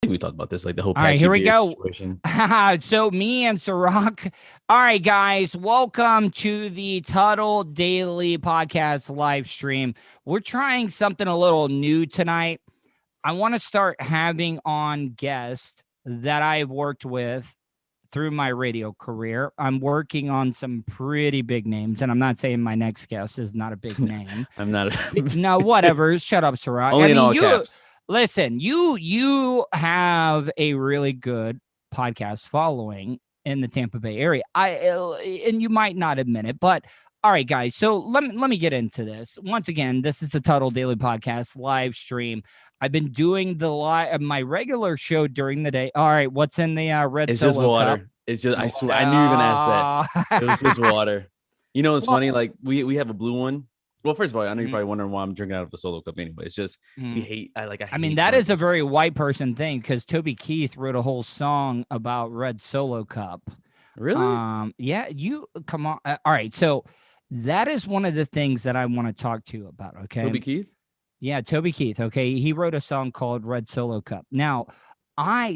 think we talked about this, like the whole All right, Patchy here we Beard go. situation. So me and Serak. All right, guys, welcome to the Tuddle Daily Podcast live stream. We're trying something a little new tonight. I want to start having on guests that I've worked with through my radio career. I'm working on some pretty big names, and I'm not saying my next guest is not a big name. I'm not No, whatever. Shut up, Serak. only in all caps. Listen, you have a really good podcast following in the Tampa Bay area. And you might not admit it, but all right, guys. So let me get into this. Once again, this is the Tuddle Daily Podcast live stream. I've been doing my regular show during the day. All right, what's in the red It's Solo just water. cup? It's just I swear I knew you were gonna ask that. It was just water. You know, it's funny. Like we have a blue one. Well, first of all, I know you're probably wondering why I'm drinking out of the Solo cup anyway. It's just we hate. I mean, hate that drinking. is a very white person thing because Toby Keith wrote a whole song about red Solo cup. Really? Yeah, you come on. All right, so that is one of the things that I want to talk to you about. Okay, Toby Keith. Yeah, Toby Keith. Okay, he wrote a song called Red Solo Cup. Now,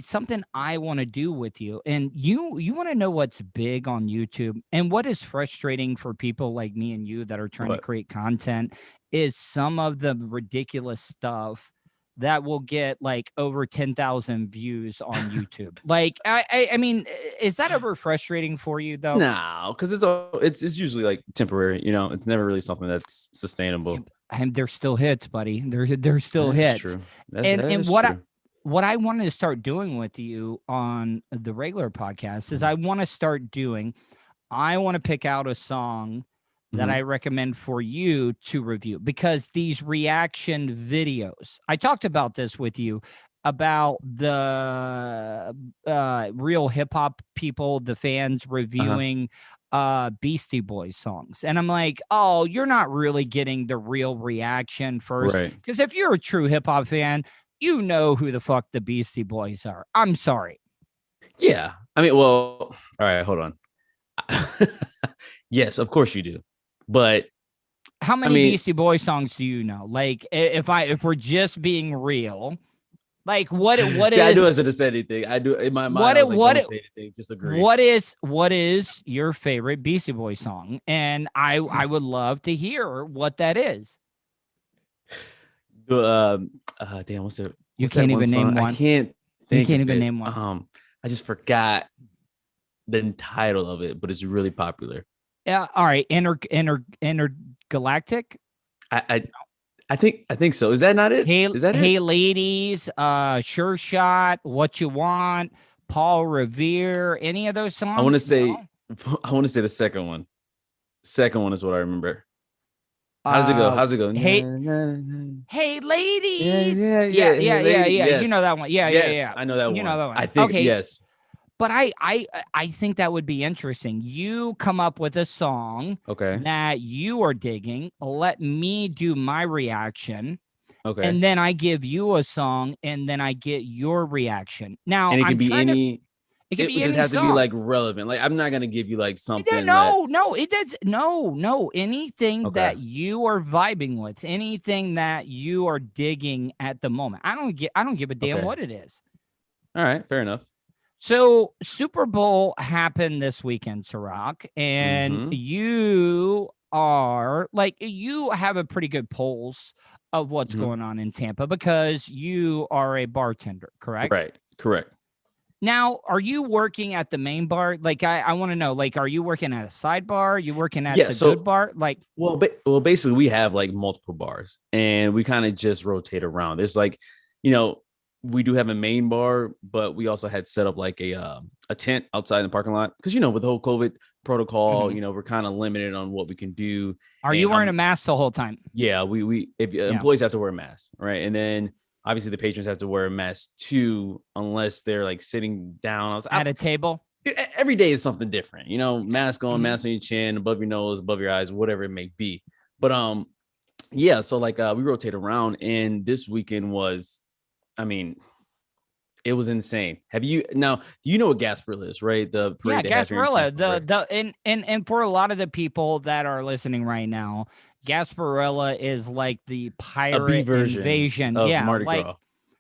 something I want to do with you, and you want to know what's big on YouTube and what is frustrating for people like me and you that are trying to create content is some of the ridiculous stuff that will get like over 10,000 views on YouTube. Like, I mean, is that ever frustrating for you though? No, because it's usually like temporary. You know, it's never really something that's sustainable. And they're still hits, buddy. They're still hits. True. And what I wanted to start doing with you on the regular podcast is I want to pick out a song that I recommend for you to review because these reaction videos, I talked about this with you about the real hip hop people, the fans reviewing Beastie Boys songs. And I'm like, oh, you're not really getting the real reaction first. Right. Because if you're a true hip hop fan, you know who the fuck the Beastie Boys are. I'm sorry. Yeah. I mean, well, all right, hold on. Yes, of course you do. But how many Beastie Boys songs do you know? Like, if we're just being real, like what is? I knew I should have said anything. I do in my mind. Don't say anything. Just agree. What is your favorite Beastie Boys song? And I would love to hear what that is. Damn, what's it? You can't even name one. I can't. You can't even name one. I just forgot the title of it, but it's really popular. Yeah. All right. Intergalactic. I think so. Is that not it? Is that Hey Ladies, Sure Shot, What You Want, Paul Revere, any of those songs? I want to say the second one. Second one is what I remember. How's it go? Hey Ladies. Yeah. Yes. You know that one. Yeah. I know that one. You know that one. I think yes. But I think that would be interesting. You come up with a song that you are digging. Let me do my reaction. Okay. And then I give you a song and then I get your reaction. Now, and it can be any. It can be any just have song. To be like relevant. Like I'm not gonna give you like something. No. It does anything that you are vibing with, anything that you are digging at the moment. I don't give a damn what it is. All right, fair enough. So Super Bowl happened this weekend, Serak, and you have a pretty good pulse of what's going on in Tampa because you are a bartender, correct? Right, correct. Now, are you working at the main bar? Like, I want to know, like, are you working at a side bar? Are you working at the good bar? Like, well, basically, we have like multiple bars, and we kind of just rotate around. There's like, we do have a main bar, but we also had set up like a tent outside in the parking lot because with the whole COVID protocol, we're kind of limited on what we can do. Are you wearing a mask the whole time? Yeah, employees have to wear a mask, right? And then obviously the patrons have to wear a mask too, unless they're like sitting down at a table. Every day is something different, mask on, mask on your chin, above your nose, above your eyes, whatever it may be. But yeah, so like we rotate around, and this weekend was. I mean, it was insane. Do you know what Gasparilla is, right? The parade. Yeah, Gasparilla. And for a lot of the people that are listening right now, Gasparilla is like the pirate invasion. Of Mardi Gras.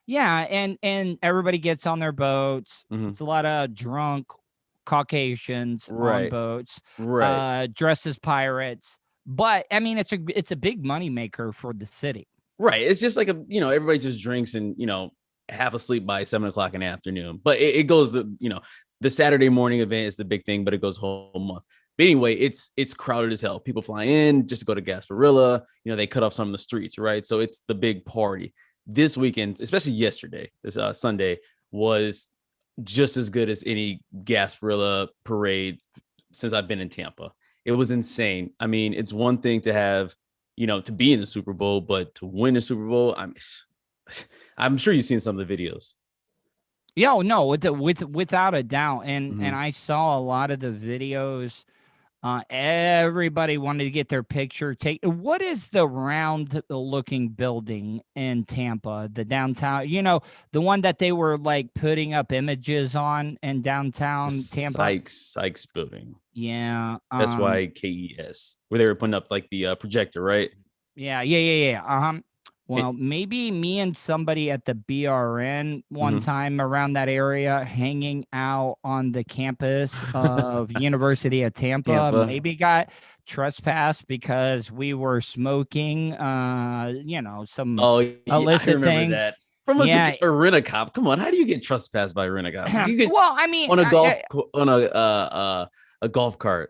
Yeah, and everybody gets on their boats. Mhm. It's a lot of drunk Caucasians on Right. boats, Right. dressed as pirates. But I mean, it's a big money maker for the city. Right. It's just like everybody just drinks and half asleep by 7 o'clock in the afternoon. But it goes the Saturday morning event is the big thing, but it goes whole month. But anyway, it's crowded as hell. People fly in just to go to Gasparilla. They cut off some of the streets, right? So it's the big party. This weekend, especially yesterday, this Sunday, was just as good as any Gasparilla parade since I've been in Tampa. It was insane. I mean, it's one thing to have to be in the Super Bowl, but to win the Super Bowl, I'm sure you've seen some of the videos. Yeah, no, without a doubt. And Mhm. I saw a lot of the videos. Everybody wanted to get their picture taken. What is the round looking building in Tampa, the downtown? The one that they were like putting up images on in The downtown Tampa. Sykes building. Yeah. SYKES, where they were putting up like the projector, right? Yeah. It, Well, maybe me and somebody at the BRN one mhm. time around that area hanging out on the campus of University of Tampa Tampa. maybe got trespassed because we were smoking some Oh, yeah, I illicit remember things. that. From Yeah. a rent a cop. Come on, how do you get trespassed by a rent a cop? You can Well, I mean, on a golf cart.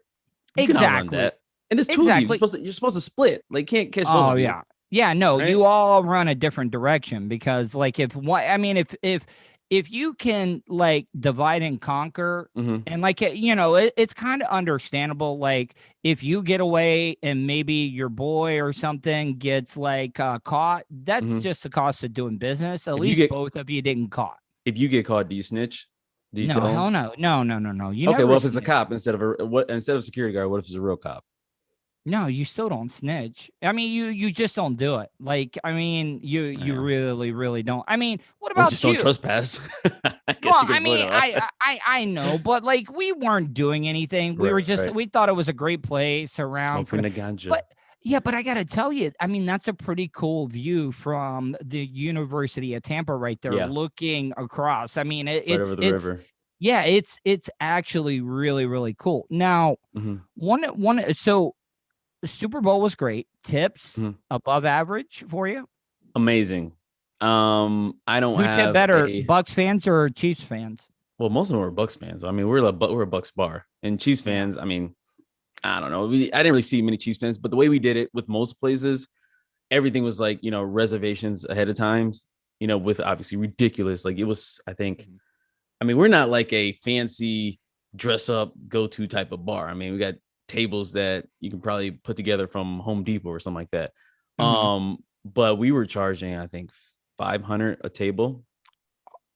You can outrun exactly. that. And there's two of you. Exactly. You're supposed to split. Like can't catch both Oh of you, yeah. Yeah, no, right? you all run a different direction because like if what I mean if you can like divide and conquer Mm-hmm. and like it's kind of understandable like if you get away and maybe your boy or something gets like caught, that's Mm-hmm. just the cost of doing business. At If you least get both of you didn't caught. if you get caught, do you snitch? Do you No, tell hell them? no. No. You Okay, never well if it's a snitch. cop instead of a security guard, what if it's a real cop? No, you still don't snitch. I mean, you just don't do it. Like, I mean, you Yeah. really don't. I mean, what Well, just about don't you? trespass. I guess Well, you I could put mean, it I know, but like we weren't doing anything. We were just right. we thought it was a great place around for Smoking the, the ganja. but yeah, but I gotta tell you, I mean, that's a pretty cool view from the University of Tampa right there, Yeah, looking across. I mean, right over the it's river. yeah, it's actually really cool. Now, Hmm. so the Super Bowl was great. Tips Hmm. above average for you. Amazing. I don't Who tip have better, a Bucks fans or Chiefs fans? well, most of them were Bucks fans. I mean, we're a Bucks bar, and Chiefs Yeah. fans. I mean, I don't know. I didn't really see many Chiefs fans, but the way we did it with most places, everything was like reservations ahead of times. With obviously ridiculous. Like it was, I think. Mhm. I mean, we're not like a fancy dress up go to type of bar. I mean, we got tables that you can probably put together from Home Depot or something like that. Mhm. But we were charging, I think, 500 a table.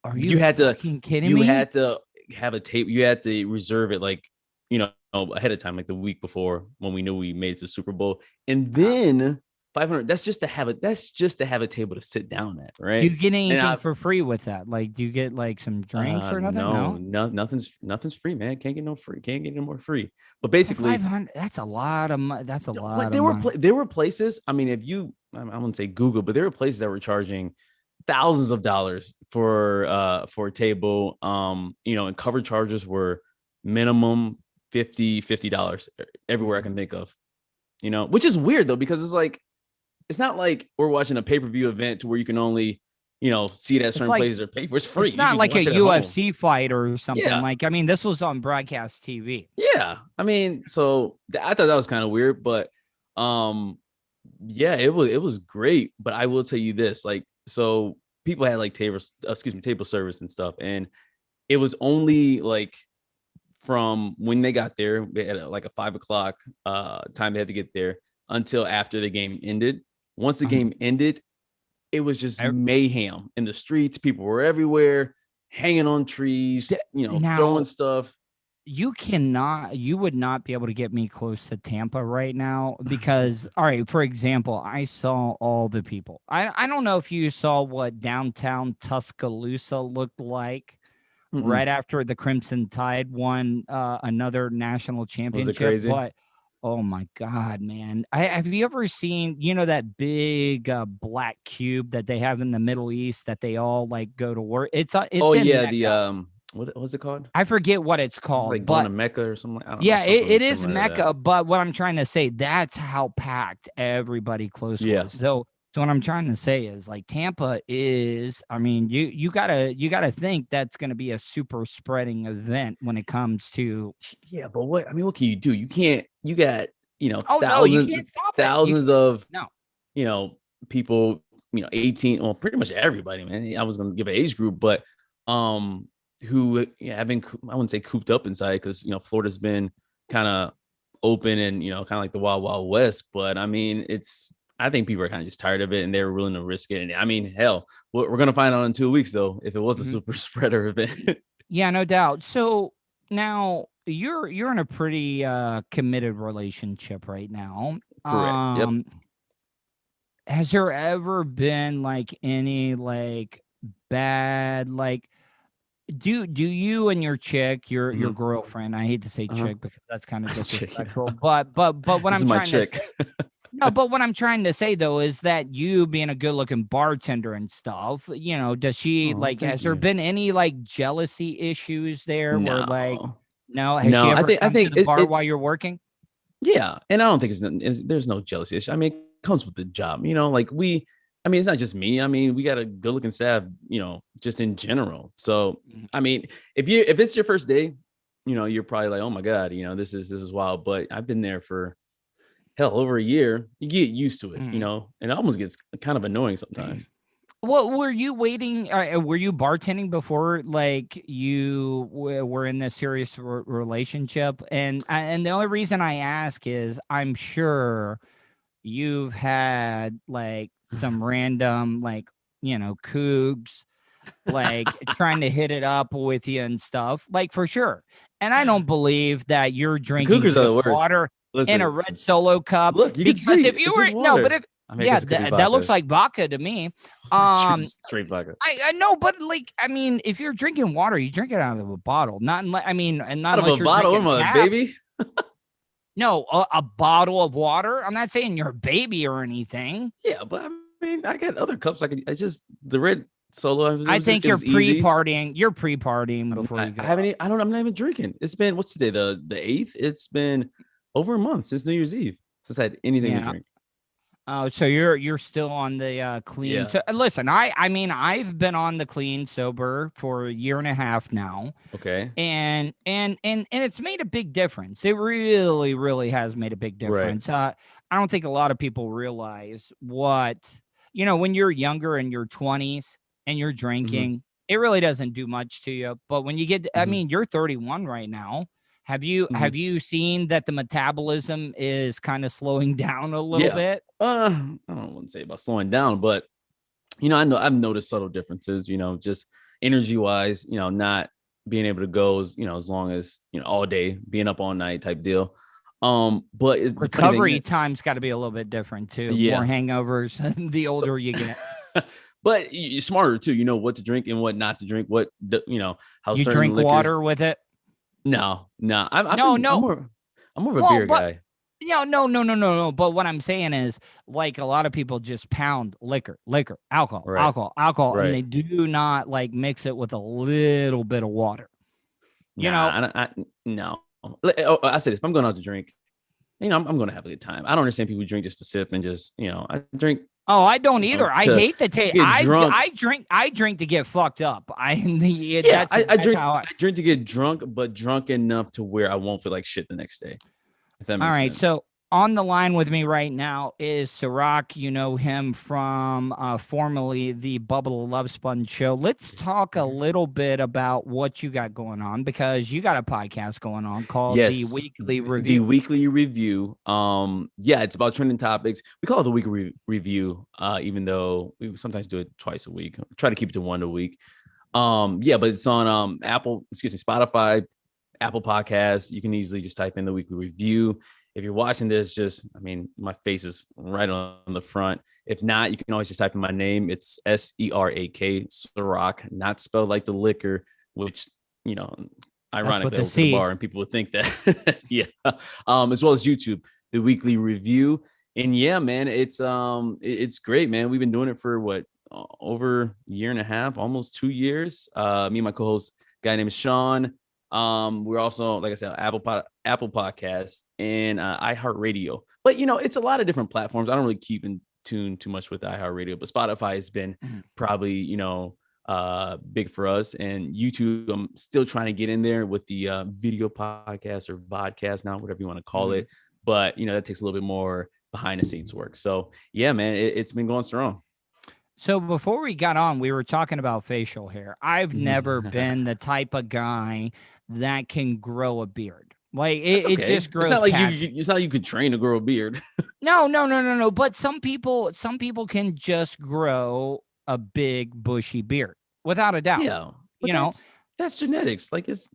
Are you You had to fucking kidding you me? had to have a table. You had to reserve it like ahead of time, like the week before when we knew we made it to Super Bowl, and Uh, then 500. That's just to have it. That's just to have a table to sit down at, do right? you get And anything I for free with that? Like, do you get like some drinks or nothing? No. nothing's free, man. Can't get no free. Can't get no more free. But Well, basically, 500. That's a lot of money. That's a but lot of money. there were places. I mean, if you, I wouldn't say Google, but there were places that were charging thousands of dollars for a table. And cover charges were minimum $50 everywhere I can think of. Which is weird though because it's not like we're watching a pay-per-view event to where you can only see it at It's certain like places or pay for. It's free. it's You not can like a watch it at home. UFC fight or something. Yeah. Like, I mean, this was on broadcast TV. Yeah. I mean, so I thought that was kind of weird, but um yeah, it was great. But I will tell you this, like, so people had like table service and stuff, and it was only like from when they got there, they had like a 5 o'clock time they had to get there until after the game ended. Once the Um, game ended, it was just I- mayhem in the streets. People were everywhere, hanging on trees, throwing Now, stuff. you would not be able to get me close to Tampa right now because, all right, for example, I saw all the people. I don't know if you saw what downtown Tuscaloosa looked like Mm-mm. right after the Crimson Tide won another national Was it championship, crazy? but Oh my God, man. Have you ever seen, that big black cube that they have in the Middle East that they all like go to work? It's Oh in yeah, the Mecca. what's it called? I forget what it's It's like called, going to but Mecca or something. I don't know, yeah, something it is similar to that. Mecca. But what I'm trying to say, that's how packed everybody close Yeah. was. So what I'm trying to say is like Tampa is, I mean, you gotta think that's gonna be a super spreading event when it comes to. Yeah, but what I mean, what can you do? You can't. You got Oh no, you can't stop it. You thousands of no. you know people. 18. Well, pretty much everybody, man. I was gonna give an age group, but um, who have been I wouldn't say cooped up inside because Florida's been kind of open and kind of like the wild wild west. But I mean, I think people are kind of just tired of it and they're willing to risk it. And I mean, hell, we're gonna find out in 2 weeks though if it was a Mhm. super spreader event. Yeah, no doubt. So now you're in a pretty committed relationship right now. Correct. Yep. Has there ever been like any like bad like do you and your chick, your Mhm. girlfriend, I hate to say Uh-huh. chick because that's kind of Chick. disrespectful, but what This is I'm my trying to say, chick. no, but what I'm trying to say though is that you being a good looking bartender and stuff, does she Oh, like, thank has there you. been any like jealousy issues there where like, No, no, has she no. I ever think come to the bar while it's you're working? yeah, and I don't think there's no jealousy issue. I mean, it comes with the job. Like I mean, it's not just me. I mean, we got a good looking staff. Just in general. So Mhm. I mean, if it's your first day, you're probably like, oh my god, this is wild. But I've been there for hell over a year. You get used to it, Mhm. and it almost gets kind of annoying sometimes. Well, were you waiting? Were you bartending before, like you were in this serious relationship? And the only reason I ask is I'm sure you've had like some random like cougs like trying to hit it up with you and stuff, like for sure. And I don't believe that you're The drinking Cougars are the just worst. water in a Listen, red Solo cup look, you can because see if you it's were just no, but water. if I mean, I yeah, guess it could be that looks vodka. like vodka to me. Just straight vodka. I know, but like I mean, if you're drinking water, you drink it out of a bottle, not unless I mean, and not Out of a unless you're bottle, drinking I'm a tap. baby. No, a bottle of water. I'm not saying you're a baby or anything. Yeah, but I mean, I got other cups. I just the red solo. I think It you're was easy. pre-partying. You're pre-partying before you I go haven't. out. I don't. I'm not even drinking. It's been what's today? The 8th. It's been over a month since New Year's Eve since I had anything to Yeah. drink. Oh, so you're still on the clean. Yeah. So listen, I mean I've been on the clean sober for a year and a half now, Okay. and it's made a big difference. It really has made a big Right. difference. I don't think a lot of people realize what when you're younger in your 20s and you're Mm-hmm. drinking, it really doesn't do much to you. But when you get, I Mm-hmm. mean, you're 31 right now. Have you Mm-hmm. have you seen that the metabolism is kind of slowing down a little Yeah. bit? I don't want to say about slowing down, but I know I've noticed subtle differences. Just energy wise. Not being able to go as long as all day, being up all night type deal. But the funny thing Recovery is, time's got to be a little bit different too. More yeah. hangovers the So, older you get. but you're smarter too. You know what to drink and what not to drink. How You certain drink liquors. water with it? No, no. No, no. I'm more of a Well, beer but guy. no. But what I'm saying is, like, a lot of people just pound liquor, Right, alcohol, and right. they do not like mix it with a little bit of water. You know, Nah, no. I said if I'm going out to drink, I'm going to have a good time. I don't understand people who drink just to sip and just, I drink, oh, I don't either. I to hate the taste. get drunk. I drink to get fucked up. Yeah, I That's drink. how I drink to get drunk, but drunk enough to where I won't feel like shit the next day. If that All makes right. sense. So on the line with me right now is Serak. You know him from formerly the Bubble Love Sponge show. Let's talk a Mhm. little bit about what you got going on because you got a podcast going on called The Yes, Weekly the Review. weekly review. Yeah, it's about trending topics. We call it the weekly review, even though we sometimes do it twice a week. Try to keep it to one a week. Yeah, but it's on Spotify, Apple Podcasts. You can easily just type in the weekly review. If you're watching this, my face is right on the front. If not, you can always just type in my name. It's Serak, Serak, not spelled like the liquor, which, you know, That's what ironically, I the go to the C. bar and people would think that. Yeah. As well as YouTube. the weekly review. And yeah, man, it's great, man. We've been doing it for what, over a year and a half, almost 2 years. Me and my co-host, guy named Sean. We're also, like I said, Apple Podcasts and iHeartRadio. But it's a lot of different platforms. I don't really keep in tune too much with iHeartRadio, but Spotify has been probably big for us. And YouTube, I'm still trying to get in there with the video podcast or vodcast now, whatever you want to call it. But that takes a little bit more behind the scenes work. So yeah, man, it's been going strong. So before we got on, we were talking about facial hair. I've never been the type of guy that can grow a beard. Like it just grows. It's not like you could train to grow a beard. No. But some people can just grow a big bushy beard without a doubt. Yeah, that's genetics. Like it's.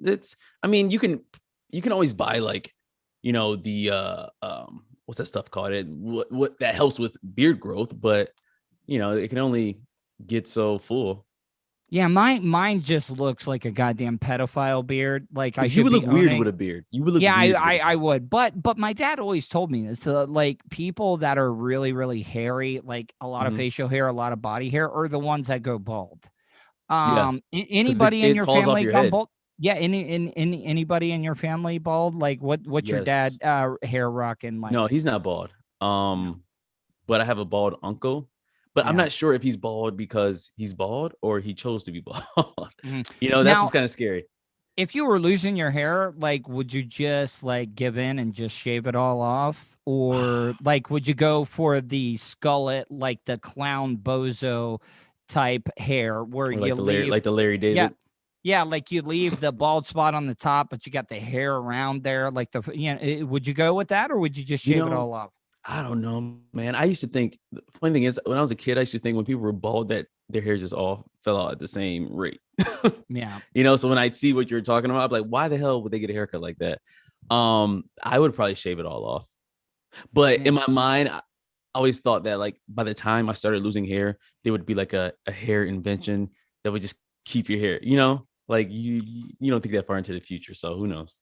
I mean, you can always buy like, the what's that stuff called? What that helps with beard growth, but it can only get so full. Yeah, mine just looks like a goddamn pedophile beard. Like you would look weird with a beard. You would look. Yeah, I would. But my dad always told me this. Like people that are really really hairy, like a lot of facial hair, a lot of body hair, are the ones that go bald. Anybody in your family gone bald? Yeah, anybody in your family bald? Like what's your dad hair rocking like? No, he's not bald. But I have a bald uncle. But I'm not sure if he's bald because he's bald or he chose to be bald. That's just kind of scary. If you were losing your hair, like, would you just like give in and just shave it all off? Or like, would you go for the skullet, like the clown bozo type hair where you leave like the Larry David? Yeah, like you leave the bald spot on the top, but you got the hair around there. Like would you go with that or would you just shave it all off? I don't know, man. I used to think, the funny thing is, when I was a kid, I used to think when people were bald that their hair just all fell out at the same rate. Yeah. So when I see what you're talking about, I'm like, why the hell would they get a haircut like that? I would probably shave it all off. But in my mind, I always thought that like by the time I started losing hair, there would be like a hair invention that would just keep your hair, like you don't think that far into the future. So who knows?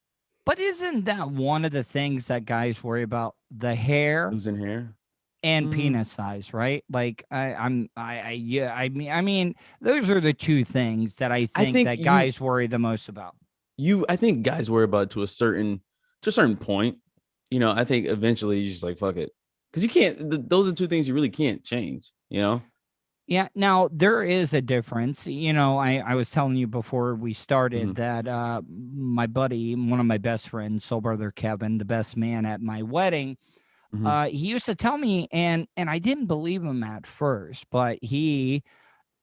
But isn't that one of the things that guys worry about? The hair, losing hair, and penis size, right? Like I mean, those are the two things that I think that guys worry the most about. I think guys worry about it to a certain point. I think eventually you just like fuck it, because you can't. Those are two things you really can't change. Yeah. Now there is a difference. I was telling you before we started that my buddy, one of my best friends, soul brother Kevin, the best man at my wedding, he used to tell me, and I didn't believe him at first, but he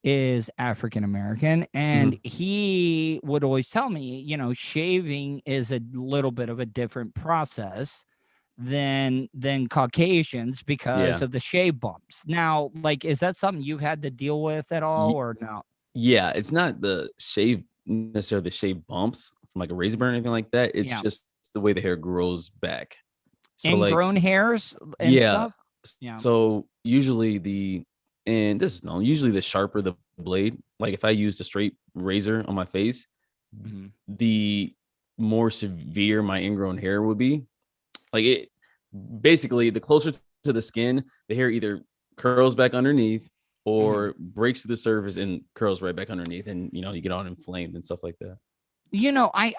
is African American, and he would always tell me, shaving is a little bit of a different process than Caucasians because of the shave bumps. Now, like, is that something you've had to deal with at all or no? Yeah, it's not necessarily the shave bumps from like a razor burn or anything like that. It's just the way the hair grows back. So ingrown hairs and stuff? Yeah. So usually usually the sharper the blade, like if I used a straight razor on my face, the more severe my ingrown hair would be. Like it basically, the closer to the skin, the hair either curls back underneath or breaks to the surface and curls right back underneath, and you get all inflamed and stuff like that.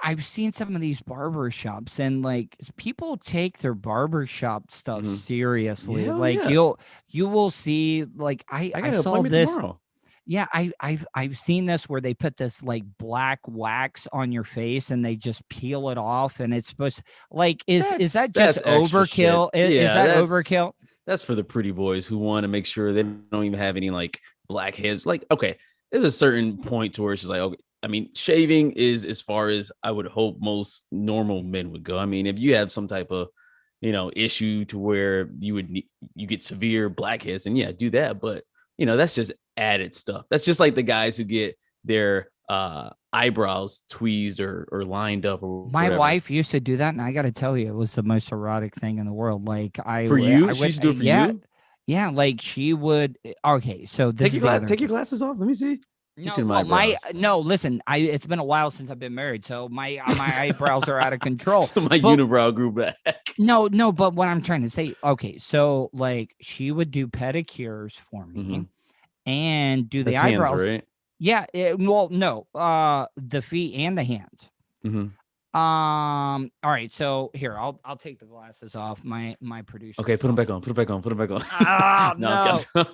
I've seen some of these barber shops, and like people take their barber shop stuff seriously. You will see, like I saw this tomorrow. Yeah, I've seen this where they put this like black wax on your face and they just peel it off, and it's supposed like is that just overkill? Is that overkill? That's for the pretty boys who want to make sure they don't even have any like black hairs. Like, okay, there's a certain point to where it's just like, okay, I mean, shaving is as far as I would hope most normal men would go. I mean, if you have some type of issue to where you get severe blackheads, then yeah, do that. But that's just added stuff. That's just like the guys who get their eyebrows tweezed or lined up. Or my wife used to do that, and I got to tell you, it was the most erotic thing in the world. Like she used to do it for you. Yeah, like she would. Okay, so take your glasses off. Let me see. No, listen. It's been a while since I've been married, so my eyebrows are out of control. So my unibrow grew back. No, but what I'm trying to say, okay, so like she would do pedicures for me and do the That's hands, eyebrows. right? Yeah, well, no, the feet and the hands. Mm-hmm. All right, so here, I'll take the glasses off. My producer. Okay, put them back on. Put them back on. Put them back on. Oh No, I'm no. kidding.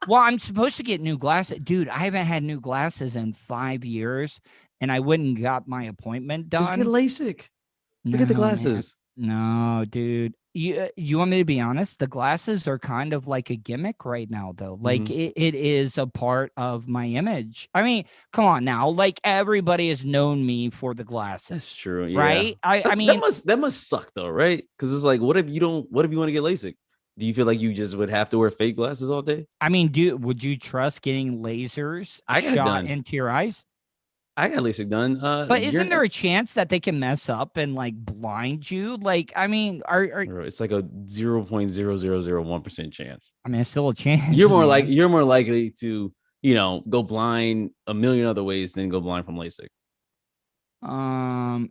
Well, I'm supposed to get new glasses. Dude, I haven't had new glasses in 5 years, and I wouldn't got my appointment Just get done. LASIK. Look at the No, man. glasses. No, dude. You want me to be honest? The glasses are kind of like a gimmick right now, though. Like Mm-hmm. it is a part of my image. I mean, come on now. Like everybody has known me for the That's glasses, true. Yeah. right? I That mean, must suck though, right? Because it's like, what if you want to get LASIK? Do you feel like you just would have to wear fake glasses all day? would you trust getting lasers I got it shot done. into your eyes? I got LASIK done. But isn't there a chance that they can mess up and like blind you? Like, I mean, are it's like a 0.0001% chance. I mean, it's still a chance, man. You're more likely to, go blind a million other ways than go blind from LASIK.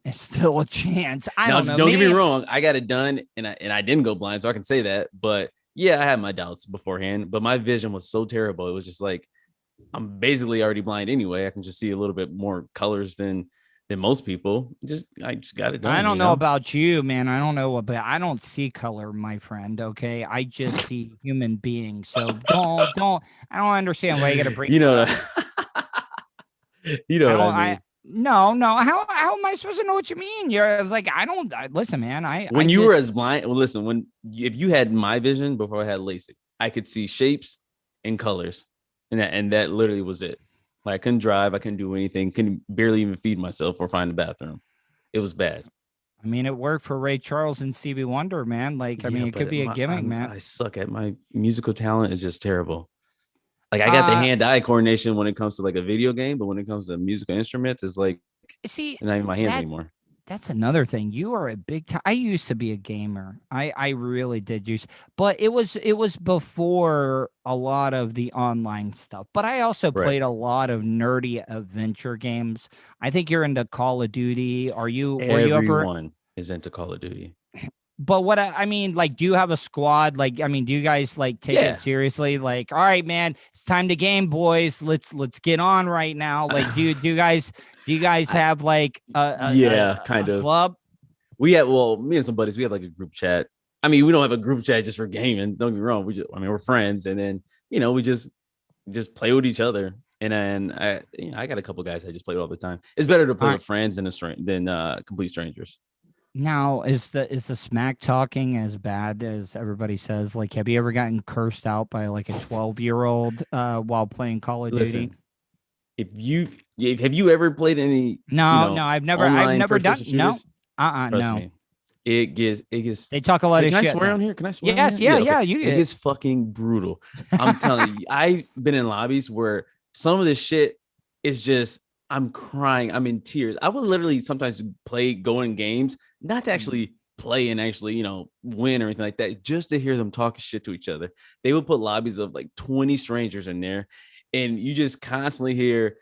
It's still a chance. I Now, don't know. don't get me Maybe wrong. I got it done and I didn't go blind, so I can say that. But yeah, I had my doubts beforehand. But my vision was so terrible. It was just like I'm basically already blind anyway. I can just see a little bit more colors than most people. I just got it I done, don't know about you, man. I don't know, but I don't see color, my friend. Okay, I just see human beings. So don't. I don't understand why you got to break you my know, eyes. you know I what I don't. I mean. no. How am I supposed to know what you mean? You're it's like I don't. Listen, man. I When you were just as blind, well, listen, if you had my vision before I had LASIK, I could see shapes and colors, and that literally was it. Like I couldn't drive, I couldn't do anything, couldn't barely even feed myself or find a bathroom. It was bad. I mean, it worked for Ray Charles and Stevie Wonder, man. Like, I Yeah, mean, it could but be a gimmick, man. I suck at my musical talent is just terrible. Like I got the Uh, hand-eye coordination when it comes to like a video game, but when it comes to musical instruments, it's like see, not even my hands that anymore. that's another thing. You are a big time. I used to be a gamer. I really did use, but it was before a lot of the online stuff. But I also Right. played a lot of nerdy adventure games. I think you're into Call of Duty. Were you ever? Everyone is into Call of Duty. But what I mean, like, do you have a squad? Like, I mean, do you guys like take it Yeah. seriously? Like, all right, man, it's time to game, boys. Let's get on right now. Like, do you guys I, have like yeah, kind a of. club? Me and some buddies, we have like a group chat. I mean, we don't have a group chat just for gaming. Don't get me wrong. We're friends, and then we just play with each other. And then I got a couple guys I just play with all the time. It's better to All play right. with friends than complete strangers. Now, is the smack talking as bad as everybody says? Like, have you ever gotten cursed out by like a 12-year-old while playing Call of Duty? Listen, have you ever played any No, I've online never first done person no. shooters? Trust No. me, it gets. They talk a lot Wait, of can I shit swear though. on here? Can I swear on Yes, here? yeah, Yeah, okay. yeah, you It get gets fucking brutal. I'm telling you, I've been in lobbies where some of this shit is just I'm crying. I'm in tears. I would literally sometimes go in games, not to it. actually play and actually, win or anything like that, just to hear them talk shit to each other. They would put lobbies of like 20 strangers in there, and you just constantly hear,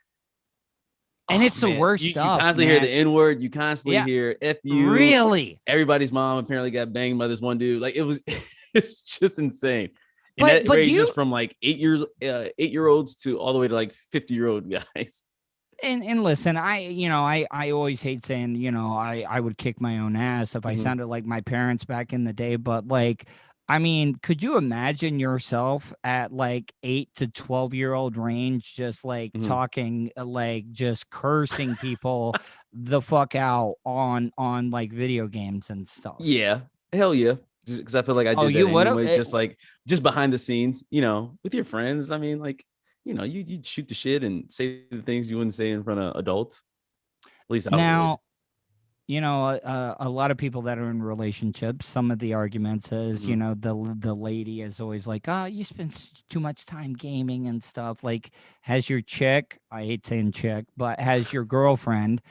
And oh it's the man, worst you stuff, constantly hear the man. N-word, you constantly Yeah, hear F you. really. Everybody's mom apparently got banged by this one dude. Like it was it's just insane. And But that but do ranges you from like 8-year olds to all the way to like 50-year-old guys. and listen, I always hate saying, I would kick my own ass if I Mhm. sounded like my parents back in the day, but like I mean, could you imagine yourself at like 8 to 12-year-old range just like Mhm. talking like just cursing people the fuck out on like video games and stuff? Yeah. Hell yeah. Because I feel like I Oh, did that you would have? anyway, just behind the scenes, with your friends. I mean, like, you'd shoot the shit and say the things you wouldn't say in front of adults. At least I would. Now, a lot of people that are in relationships, some of the arguments is, Mhm. the lady is always like, "Oh, you spend too much time gaming and stuff." Like, has your chick, I hate saying chick, but has your girlfriend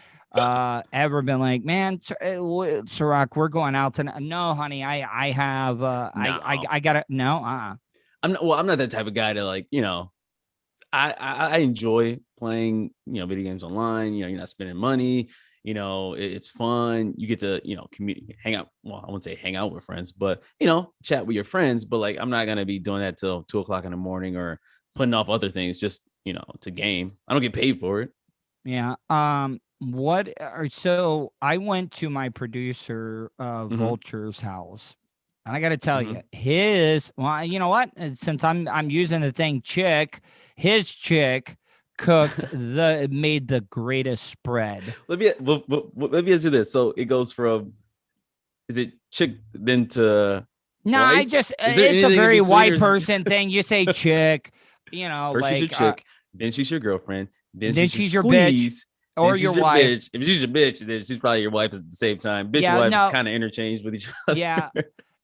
ever been like, "Man, Serak, we're going out tonight." No, honey, I have No. I gotta no, I'm not that type of guy to like, I enjoy playing, video games online. You're not spending money. It's fun. You get to, hang out. Well, I wouldn't say hang out with friends, but chat with your friends. But like, I'm not gonna be doing that till 2 o'clock in the morning or putting off other things just to game. I don't get paid for it. Yeah. So I went to my producer Mm-hmm. Vulture's house. And I got to tell you, Mm-hmm. well, you know what? Since I'm using the thing his chick made the greatest spread. Let me ask you this. So it goes from, is it chick then to No, wife? Is there it's a anything in very between, white or person thing. You say chick, first she's your chick, then she's your girlfriend, then then she's your she's your bitch squeeze, then or your she's your wife. bitch. If she's your bitch, then she's probably your wife at the same time. Bitch and Yeah, wife no, kind of interchanged with each other. yeah.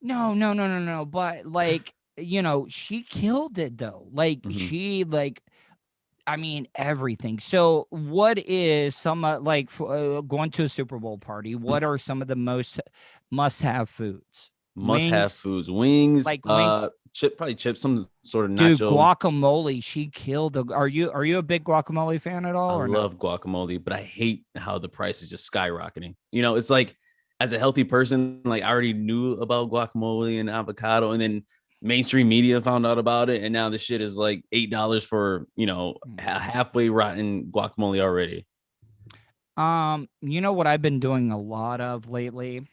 No, no, no, no, no. But like, she killed it though. Like Mhm. she like I mean everything. So what is some going to a Super Bowl party? What are some of the most must-have foods? Must have Wings, foods: wings, like wings. probably chips, some sort of Dude, nacho. guacamole, she killed the are you a big guacamole fan at I all or no? love guacamole, but I hate how the price is just skyrocketing. It's like, as a healthy person, like I already knew about guacamole and avocado, and then mainstream media found out about it, and now the shit is like $8 for halfway rotten guacamole already. You know what I've been doing a lot of lately?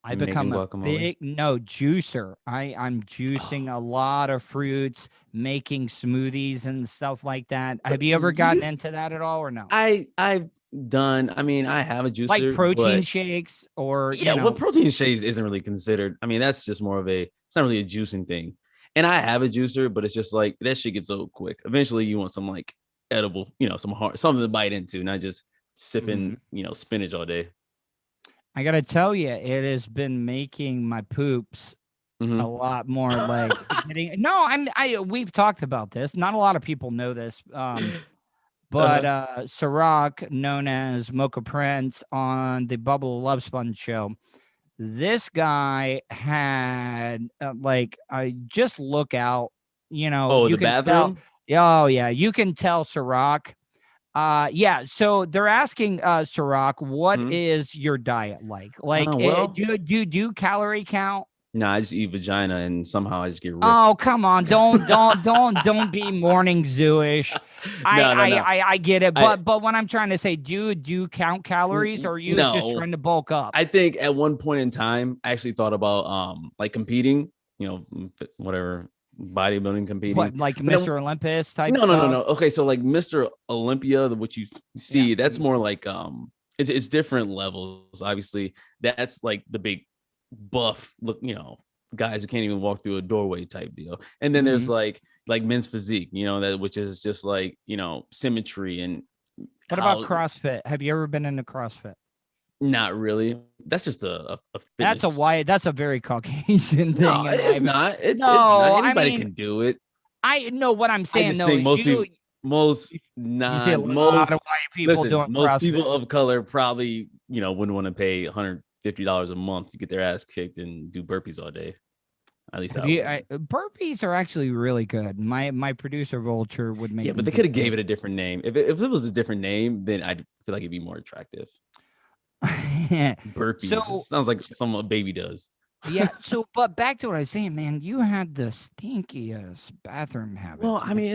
I Making become a guacamole. big no juicer. I'm juicing a lot of fruits, making smoothies and stuff like that. Have you ever gotten You, into that at all or no? I've done. I mean, I have a Like juicer, protein but shakes or, yeah, what protein shakes isn't really considered. I mean, that's just more of a. It's not really a juicing thing. And I have a juicer, but it's just like that shit gets old quick. Eventually, you want some like edible, some hard something to bite into, not just Mhm. sipping, spinach all day. I gotta tell you, it has been making my poops a Mm-hmm. lot more like getting no, we've talked about this. Not a lot of people know this. But Uh-huh. Serak, known as Mocha Prince on the Bubble Love Sponge show, this guy had I just look out, Oh, you the can tell. bathroom. Oh yeah, you can tell Ciroc. Yeah, so they're asking Ciroc, what Hmm. is your diet like? Like, Well, do calorie count? no, I just eat vagina and somehow I just get ripped. Oh, come on. Don't be morning zooish. No, no, no. I get it. I But what I'm trying to say, do you count calories or are you just no. trying to bulk up? I think at one point in time, I actually thought about like competing, whatever, bodybuilding, competing. What, like But then Mr. Olympus type no, no, no, no. stuff? Okay, so like Mr. Olympia, what you Yeah. see, that's more like it's different levels. Obviously, that's like the big buff look, guys who can't even walk through a doorway type deal. And then there's Hmm. like men's physique, that which is just like, symmetry and What about how CrossFit? Have you ever been into CrossFit? not really. That's just a fitness. That's a very Caucasian thing No, in my it's opinion. not. It's not. No, I Anybody mean, can do it. I know what I'm I saying just though think is most people, most you see a non, lot of most white people listen, doing most CrossFit. people of color probably, wouldn't want to pay $150 a month to get their ass kicked and do burpees all day. At least Have I you? wouldn't. Burpees are actually really good. My producer Vulture would Yeah, make but me they do could have gave it a burpees. different name. If it was a different name, then I'd feel like it'd be more attractive. Burpees. It so sounds like something a baby does. yeah. So, but back to what I was saying, man. You had the stinkiest bathroom Well, habits, I mean,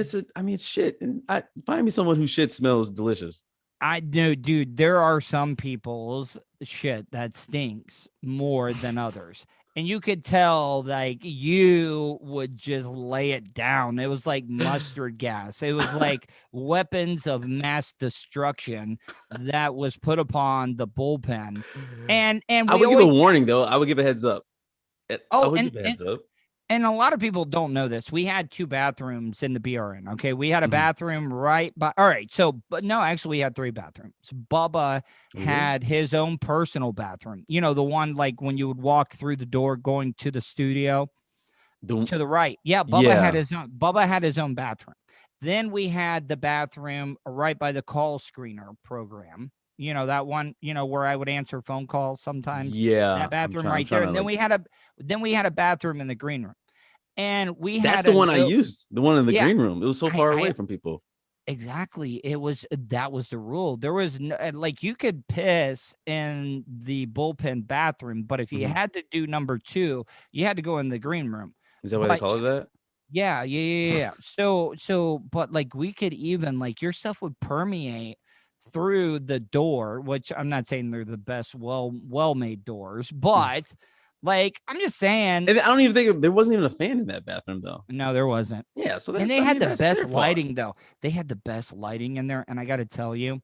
man. it's shit. I find me someone whose shit smells delicious. I know, dude. There are some people's shit that stinks more than others. And you could tell, like, you would just lay it down. It was like mustard gas. It was like weapons of mass destruction that was put upon the bullpen. And I we would give a always warning though. I would give a heads up. I oh, would give a heads up. and a lot of people don't know this. We had two bathrooms in the BRN. Okay. We had a Mhm. bathroom right by. All right. So, but no, actually, we had three bathrooms. Bubba Ooh. had his own personal bathroom. You know, the one like when you would walk through the door going to the studio The to the right. Yeah. yeah. Bubba had his own bathroom. Then we had the bathroom right by the call screener program. You know, that one, where I would answer phone calls sometimes. That Yeah. bathroom I'm right there. trying to And like then we had a bathroom in the green room and we that's had the a one I no used. The one in the yeah, green room. It was so far away I from people. Exactly. That was the rule. There was no, like you could piss in the bullpen bathroom, but if you Mhm. had to do number two, you had to go in the green room. Is that why they But call it that? yeah. But like we could even like your stuff would permeate through the door, which I'm not saying they're the best well made doors, but like I'm just saying, And I don't even think there wasn't even a fan in that bathroom though. no, there wasn't. Yeah, so And that's they I had mean the that's best their fault. lighting though. They had the best lighting in there, and I got to tell you,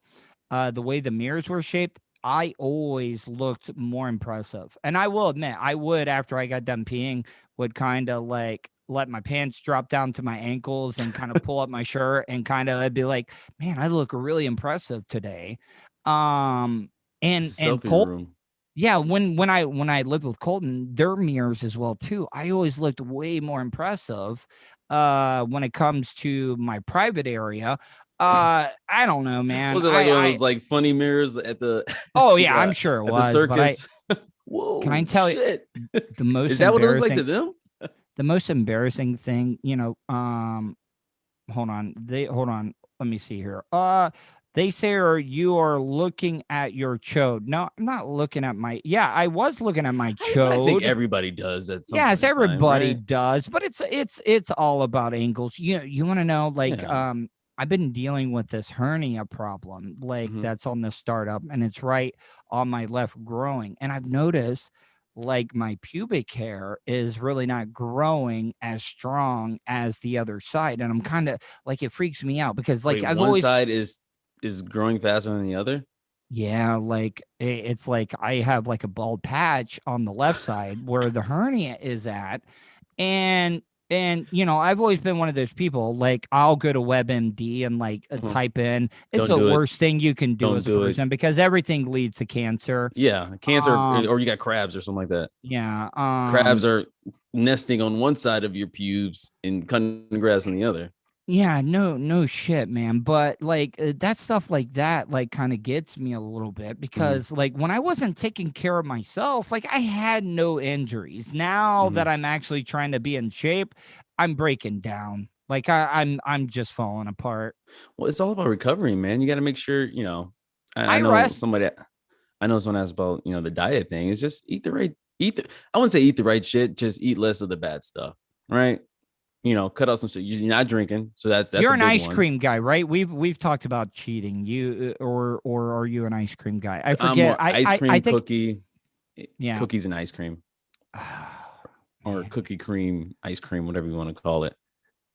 the way the mirrors were shaped, I always looked more impressive. And I will admit, I would, after I got done peeing, would kind of like let my pants drop down to my ankles and kind of pull up my shirt and kind of I'd be like, man, I look really impressive today. Um It's a and selfie Cole, room. yeah, when I lived with Colton, their mirrors as well too. I always looked way more impressive when it comes to my private area. I don't know, man. Was it like one of those like funny mirrors at the Oh yeah, I'm sure it at the was, but circus? can I Whoa, tell you shit. the Is most that what it looks like to embarrassing them? thing, hold on, let me see here. They say you are looking at your chode. No, I'm not looking at my I was looking at my But I think chode. everybody does at some Yes, point in time, everybody right? does, but it's all about angles. You want to know like Yeah. I've been dealing with this hernia problem like Mhm. that's on the startup and it's right on my left growing and I've noticed like my pubic hair is really not growing as strong as the other side and I'm kind of like it freaks me out because like Wait, I've one always side is growing faster than the other? yeah, like it's like I have like a bald patch on the left side where the hernia is at and I've always been one of those people like I'll go to WebMD and like Mhm. type in it's Don't the do it. worst thing you can do Don't as a do it. person because everything leads to cancer. Yeah, cancer um or you got crabs or something like that. yeah Crabs are nesting on one side of your pubes and cutting grass on the other. yeah, no shit, man, but like that stuff like that like kind of gets me a little bit Mhm. because like when I wasn't taking care of myself like I had no injuries. Now Mhm. that I'm actually trying to be in shape, I'm breaking down. Like I'm just falling apart. Well, it's all about recovery, man. You got to make sure, I I know rest. somebody, I know someone asked about, the diet thing. It's just I wouldn't say eat the right shit, just eat less of the bad stuff, right? Cut out some shit. You're not drinking. So that's You're a an big ice one. cream guy, right? We've talked about cheating. You or are you an ice cream guy? I I'm forget. more ice I cream, think yeah. cookies and ice cream or Man. cookie cream, ice cream, whatever you want to call it.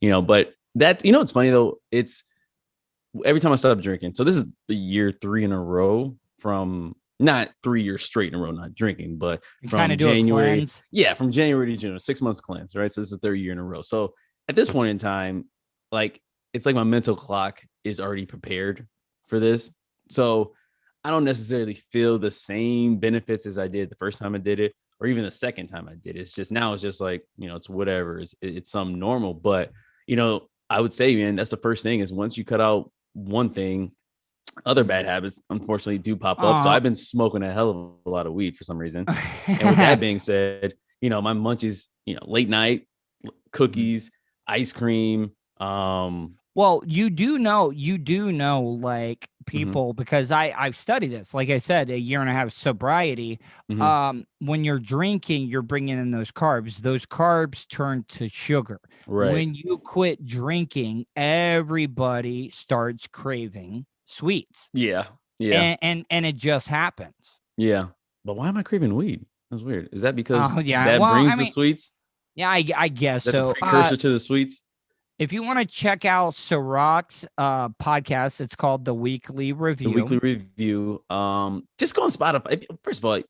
But that, it's funny though. It's every time I stop drinking. So this is the year 3 in a row from not 3 years straight in a row, not drinking, but You kind from of do a January. cleanse. Yeah, from January to June, 6 months cleanse, right? So this is the third year in a row. So at this point in time, like it's like my mental clock is already prepared for this. So I don't necessarily feel the same benefits as I did the first time I did it, or even the second time I did it. It's just now it's just like, it's whatever. It's some normal. But I would say, man, that's the first thing is once you cut out one thing, other bad habits unfortunately do pop up. So Uh I've been smoking a hell of a lot of weed for some reason. And with that being said, my munchies, late night cookies, ice cream. Well, you do know, like Mhm, people, because I've studied this. Like I said, a year and a half sobriety. mhm. When you're drinking, you're bringing in those carbs. Those carbs turn to sugar. Right. When you quit drinking, everybody starts craving sweets, Yeah. Yeah. and it just happens. Yeah. But why am I craving weed? That's weird. Is that Oh because yeah. that Well, brings I the mean, sweets? Is yeah, I guess that the so. precursor to the sweets? If you want to check out Serak's podcast, it's called The Weekly The weekly Review. review. Just go on Spotify. First of all,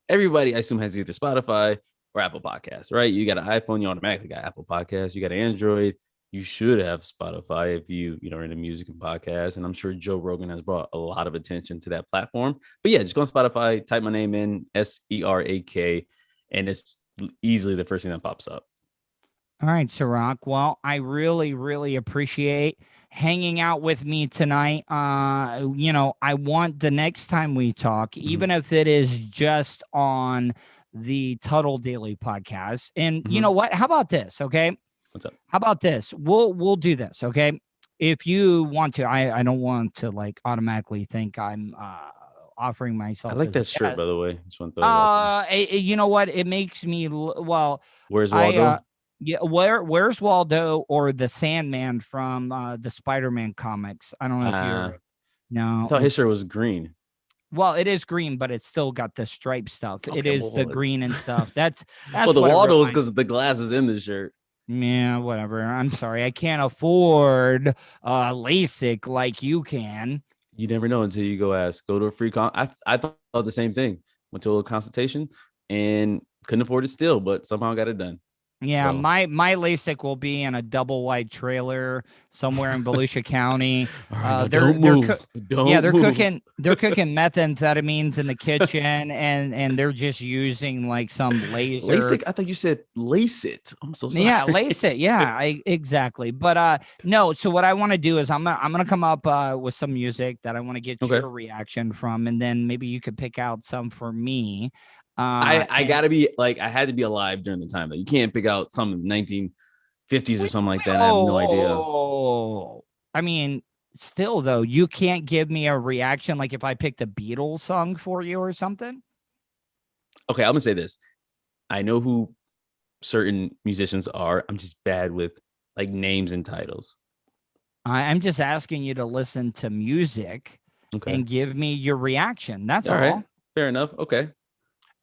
everybody I assume has either Spotify or Apple Podcasts, right? You got an iPhone, you automatically got Apple Podcasts. You got an Android, you should have Spotify if you know into music and podcasts. And I'm sure Joe Rogan has brought a lot of attention to that platform. But yeah, just go on Spotify, type my name in Serak, and it's easily the first thing that pops up. All right, Serak. Well, I really, really appreciate hanging out with me tonight. I want the next time we talk, Mm-hmm. even if it is just on the Tuddle Daily podcast. And you Mm-hmm. know what? How about this? Okay. What's up? How about this? We'll do this. Okay. if you want to, I don't want to like automatically think I'm offering I myself like as a that shirt, by guest. the way. Just want to throw it out there. You know what? It makes me well. Where's I Waldo? yeah. Where's Waldo or the Sandman from the Spider-Man comics? I don't know if Uh, you're. I No, thought his it's shirt was green. well, it is green, but it's still got the stripe stuff. It Okay, is the well, green and stuff. well, That's the what it Waldo is reminds. because of the glasses in the shirt. Yeah, whatever. I'm sorry, I can't afford LASIK like you can. You never know until you go ask. Go to a free con. I thought the same thing. Went to a little consultation and couldn't afford it still, but somehow got it done. Yeah, So, my LASIK will be in a double wide trailer somewhere in Volusia County. all right, now They're don't move. yeah, Don't move. they're cooking methamphetamines in the kitchen, and they're just using like some laser. LASIK. I thought you said lace it. I'm so sorry. Yeah, lace it. Yeah, I exactly. But no, so what I want to do is I'm gonna come up with some music that I want to get Okay. your reaction from, and then maybe you could pick out some for me. I And gotta be like I had to be alive during the time though. You can't pick out some 1950s or something like that. And I have no idea. oh, I mean, still though, you can't give me a reaction like if I picked a Beatles song for you or something. Okay, I'm gonna say this. I know who certain musicians are. I'm just bad with like names and titles. I'm just asking you to listen to music Okay. and give me your reaction. That's All right. all. Fair enough. Okay.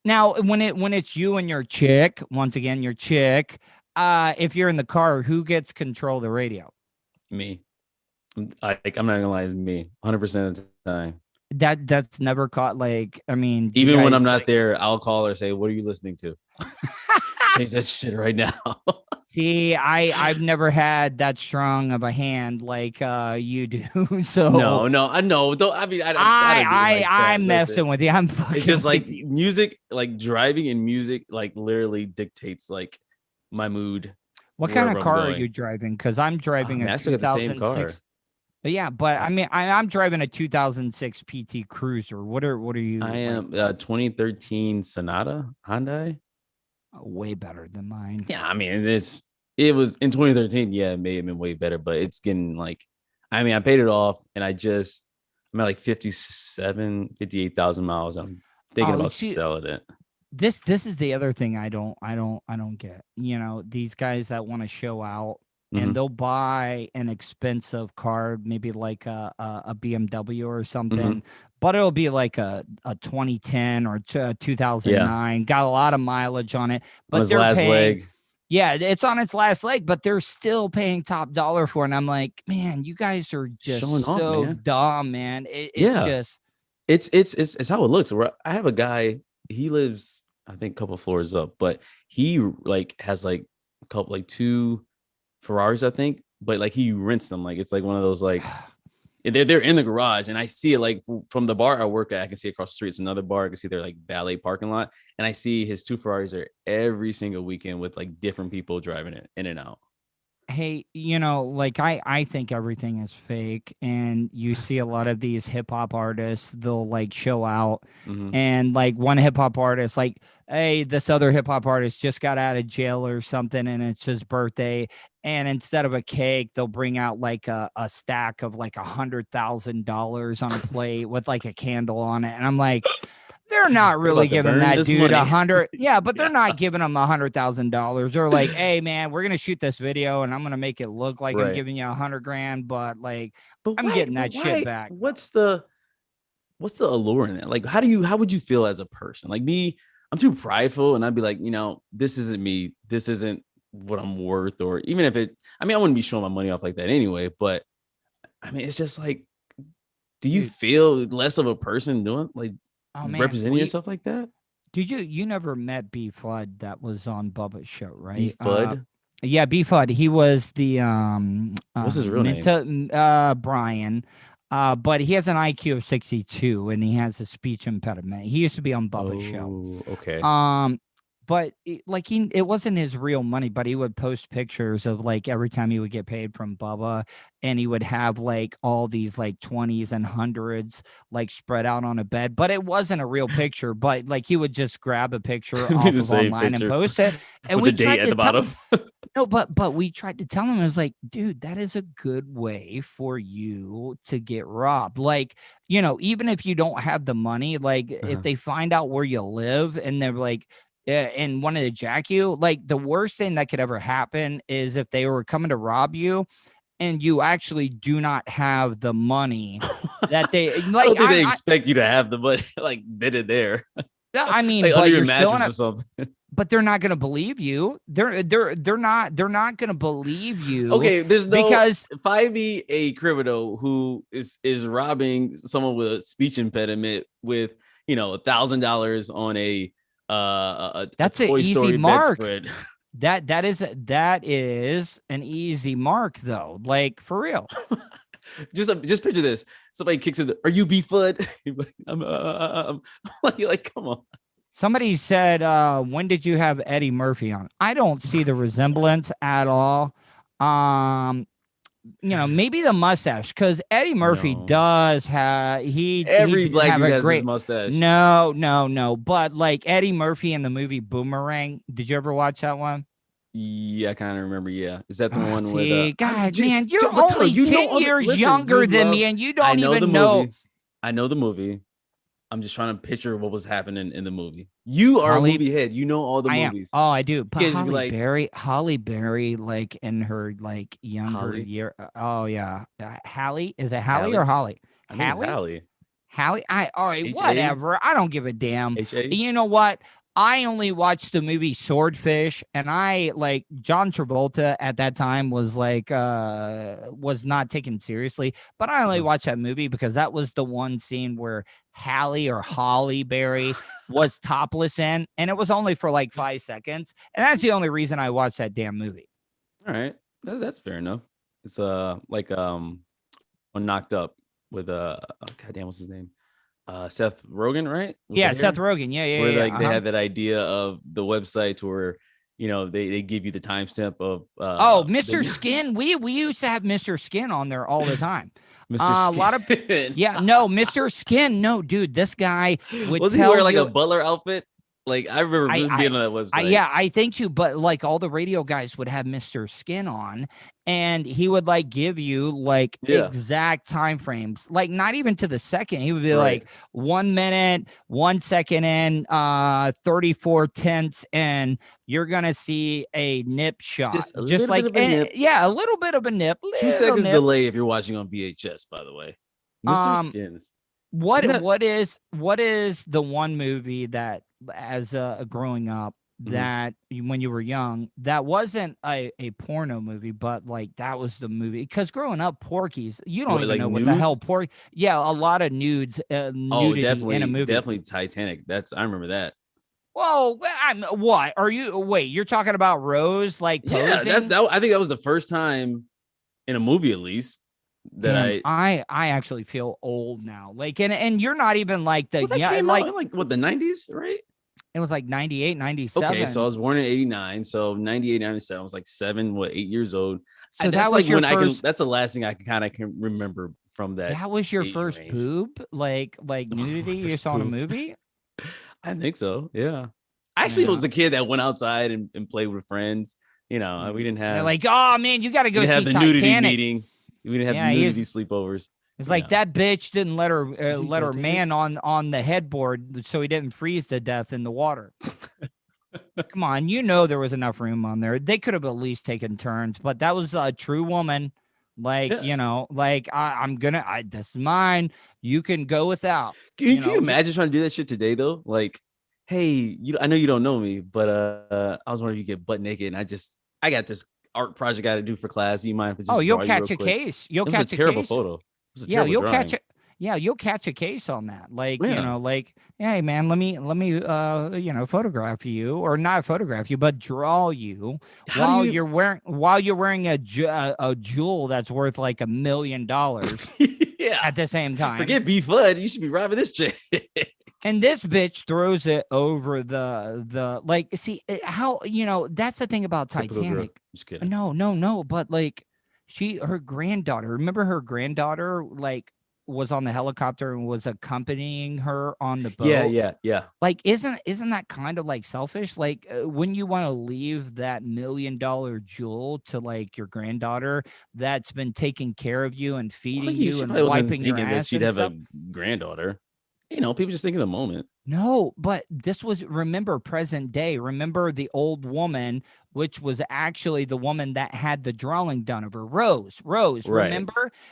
Now, when it's you and your chick, once again, your chick, if you're in the car, who gets control of the radio? Me. I'm not gonna lie, it's me 100% of the time. That's never caught like, I mean, you Even when I'm guys not like there, I'll call her, say, "What are you listening to?" Change that shit right now. see, I've never had that strong of a hand like you do. So No, I know. Don't. I mean, I didn't mean it like that. I'm Listen, messing with you. I'm it's fucking just like with you. music, like driving and music, like literally dictates like my mood What kind of wherever I'm car are going. you driving? Because I'm I driving mean, a I still got the same car. 2006. Yeah, but I, I mean, I'm driving a 2006 PT Cruiser. What are I you like? am 2013 Sonata Hyundai. Way better than mine. Yeah, I mean, it was in 2013. Yeah, it may have been way better, but it's getting like, I mean, I paid it off and I'm at like 58,000 miles. I'm thinking Oh, about see, selling it. this is the other thing I don't get. You know, these guys that want to show out and Hmm. they'll buy an expensive car, maybe like a BMW or Hmm. something, but it'll be like a 2010 or a Yeah, 2009, got a lot of mileage on it, on but his they're last paying. leg. Yeah, it's on its last leg, but they're still paying top dollar for it. And I'm like, man, you guys are Showing just off, so man. dumb, man. It's Yeah, just it's how it looks. Where I have a guy, he lives, I think, a couple floors up, but he like has like a couple like two Ferraris, I think, but like he rents them. Like it's like one of those like they're in the garage, and I see it like from the bar I work at. I can see across the street. It's another bar. I can see their like valet parking lot, and I see his two Ferraris there every single weekend with like different people driving it in and out. hey, you know, like I think everything is fake, and you see a lot of these hip hop artists, they'll like show out, Mm-hmm. and like one hip hop artist, like, hey, this other hip hop artist just got out of jail or something, and it's his birthday, and instead of a cake, they'll bring out like a stack of like $100,000 on a plate with like a candle on it, and I'm like, they're not We're really about to giving burn that this dude money. 100. Yeah, but they're Yeah, not giving him $100,000. They're like, hey man, we're gonna shoot this video and I'm gonna make it look like I'm right. giving you 100 grand, but like But I'm why? getting But that shit why? back. What's the allure in it? Like, how would you feel as a person? Like me, I'm too prideful, and I'd be like, this isn't me. This isn't what I'm worth, or even if it. I mean, I wouldn't be showing my money off like that anyway. But I mean, it's just like, do you Dude, feel less of a person doing like oh man, representing yourself like that? did you never met B Flood that was on Bubba's show, B right? Fud. Yeah, B Flood. He was the What's his real name? Minta Brian. But he has an IQ of 62 and he has a speech impediment. He used to be on Bubba's show. Oh, okay. Um, but like it wasn't his real money, but he would post pictures of like every time he would get paid from Bubba, and he would have like all these like 20s and hundreds like spread out on a bed. But it wasn't a real picture, but like he would just grab a picture Be off the of same online and picture post it. And with the we date tried at to the tell bottom. No, but we tried to tell him, it was like, dude, that is a good way for you to get robbed. Like, even if you don't have the money, like if Uh-huh. they find out where you live and they're like, and wanted to jack you, like the worst thing that could ever happen is if they were coming to rob you and you actually do not have the money that they I like. don't think they expect you to have the money like did it there, I mean, like under but your you're still in mattress a or something. but they're not going to believe you. They're not going to believe you Okay, there's no because if I be a criminal who is robbing someone with a speech impediment with $1,000 on a that's an Toy easy Story mark. bedspread. That is an easy mark though. Like for real. Just picture this: somebody kicks in. Are you B Flood? I'm like, come on. Somebody said, when did you have Eddie Murphy on? I don't see the resemblance at all. Um, maybe the mustache, because Eddie Murphy No, does have he every did black have dude a has his great. mustache. No, no, no. But like Eddie Murphy in the movie Boomerang, did you ever watch that one? Yeah, I kind of remember. Yeah, is that the Ah, one with see, God, man, you're But Tuddle, only you know 10 all the years listen. You younger than love. me, and you I don't know the even know movie. I know the movie. I'm just trying to picture what was happening in the movie. You are a Holly. movie head. You know all the I am. movies. Oh, I do. You But can't just be like Holly Berry, like in her like younger Holly, year. Oh yeah, Hallie. Is it Hallie or Hallie. Holly? I think it's Hallie. Hallie. Hallie, all right, H whatever. I don't give a damn. A. You know what? I only watched the movie Swordfish, and I like John Travolta at that time was like was not taken seriously. But I only watched that movie because that was the one scene where Hallie or Holly Berry was topless in, and it was only for like 5 seconds. And that's the only reason I watched that damn movie. All right, that's fair enough. It's like on Knocked Up with goddamn, what's his name? Seth Rogen, right? With the Yeah, Seth hair, Rogen. Yeah, yeah, where yeah. like they had that idea of the website where they give you the timestamp of Oh, Mr. Skin. We used to have Mr. Skin on there all the time. Mr. A lot of Skin. yeah, no, Mr. Skin. No, dude, this guy would Was he tell wearing like a you. butler outfit? Like I remember I, being on that website. yeah, I think too, but like all the radio guys would have Mr. Skin on, and he would like give you like Yeah, exact time frames, like not even to the second. He would be right. like 1 minute, 1 second in, 34 tenths, and you're gonna see a nip shot, Just a just little bit like of a nip. yeah, a little bit of a nip, 2 seconds nip. delay if you're watching on VHS, by the way. Mr. Um, Skins. what Isn't that what is the one movie that as growing up mhm. that when you were young that wasn't a porno movie, but like that was the movie? Because growing up, Porky's, you don't What, even like know what the hell nudes? yeah, a lot of Oh, nudity in a definitely, movie. definitely Titanic. I remember that. Whoa, what are you? Wait, you're talking about Rose like Yeah, posing? I think that was the first time in a movie, at least, that Damn, I I actually feel old now. Like, and you're not even like the well, that yeah, came out like in like what the 90s, right? it was like 98, Okay, so I 97. was born in 89, so 98, 97. I was like 8 years old. So That's that like was your when I can first. that's the last thing I can remember from that That was your age first range. boob, like nudity you First saw in a poop. movie. I think so. Yeah. I actually Yeah, was a kid that went outside and played with friends. We didn't they're have like, oh man, you got to we go didn't have see the nudity Titanic. meeting. We didn't have the Yeah, nudity sleepovers. it's You like know. that bitch didn't You see let her Titanic? man on the headboard so he didn't freeze to death in the water. Come on, there was enough room on there. They could have at least taken turns, but that was a true woman. Like, Yeah. like I'm gonna, this is mine. You can go without. Can you imagine trying to do that shit today though? Like, hey, I know you don't know me, but I was wondering if you get butt naked, and I got this art project I got to do for class. Do you mind if I Oh, just you'll draw you real catch a quick? case. You'll It was a catch a terrible case. photo. It was a Yeah, terrible you'll catch drawing. it. Yeah, you'll catch a case on that. Like, Yeah. like, hey man, let me photograph you, or not photograph you, but draw you How do you while you're wearing a jewel that's worth like $1 million yeah. at the same time. Forget B Flood. You should be robbing this chick. And this bitch throws it over the like, see how, that's the thing about Typical girl. Titanic. Just kidding. No, but like her granddaughter, remember her granddaughter, like was on the helicopter and was accompanying her on the Yeah, boat. yeah. Like, isn't that kind of like selfish? Like, when you want to leave that $1 million jewel to like your granddaughter that's been taking care of you and Well, feeding you she and probably wasn't wiping your thinking that ass she'd and have stuff? a granddaughter. People just think of the moment. No, but this was, remember, present day. Remember the old woman, which was actually the woman that had the drawing done of her. Rose. Right.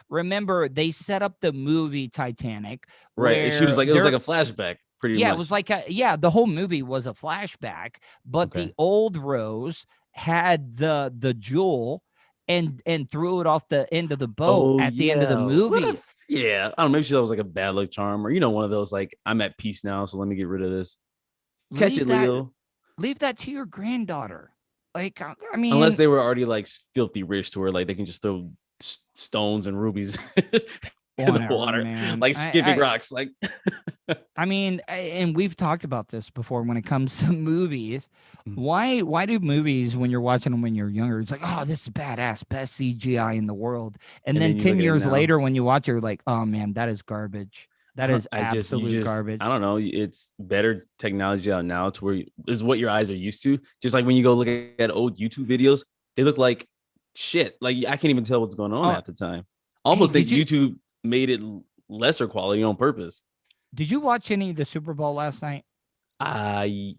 Remember, they set up the movie Titanic Right. She was where like, it was like there, a flashback, pretty yeah, it much. was like the whole movie was a flashback, but the Okay. old Rose had the jewel and threw it off the end of the boat Oh at the end of the yeah. movie. Yeah. I don't know. Maybe she thought it was like a bad luck charm, or one of those like, I'm at peace now, so let me get rid of this. Catch Leave it, that Leo. leave that to your granddaughter. Like, I Unless mean, they were already like filthy rich to where like they can just throw stones and rubies in the whatever, water, man. like skipping rocks. Like, I mean, and we've talked about this before when it comes to movies. Mm. Why do movies, when you're watching them when you're younger, it's like, oh, this is badass, best CGI in the world, and And then then you look 10 at it years now. later when you watch it, you're like, oh man, that is garbage. That is You absolute just, I garbage. don't know. It's better technology out now to where is what your eyes are used to. Just like when you go look at old YouTube videos, they look like shit. Like I can't even tell what's going on Oh, half the time. I hey, almost think YouTube made it lesser quality on purpose. did you watch any of the Super Bowl last night? I,